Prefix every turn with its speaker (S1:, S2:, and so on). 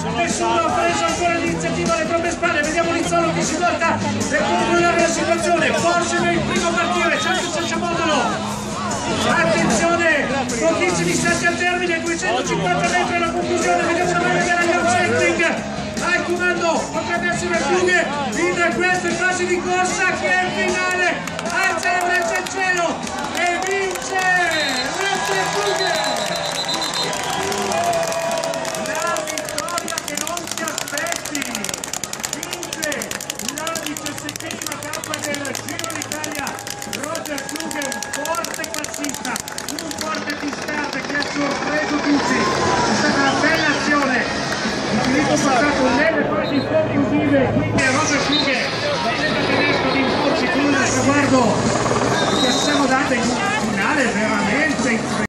S1: nessuno ha preso ancora l'iniziativa alle proprie spalle, vediamo Nizzolo che si porta e controllare la situazione, Porsche nel primo a partire, certo Ciaciamodolo. Attenzione, pochissimi istanti al termine, 250 metri alla conclusione, vediamo una maglia della Cycling al comando, potrebbe essere Flughe in queste fasi di corsa che è il finale, alza le braccia al cielo e vince Rete Flughe! La vittoria che non si aspetti, vince la 17ª tappa del Giro d'Italia, Roger Flughe, forte classista, un forte pistante che ha sorpreso tutti, è stata una bella azione. Il passato nelle fasi conclusive, quindi a Roger Flughe, l'atleta tedesco di imporsi con il traguardo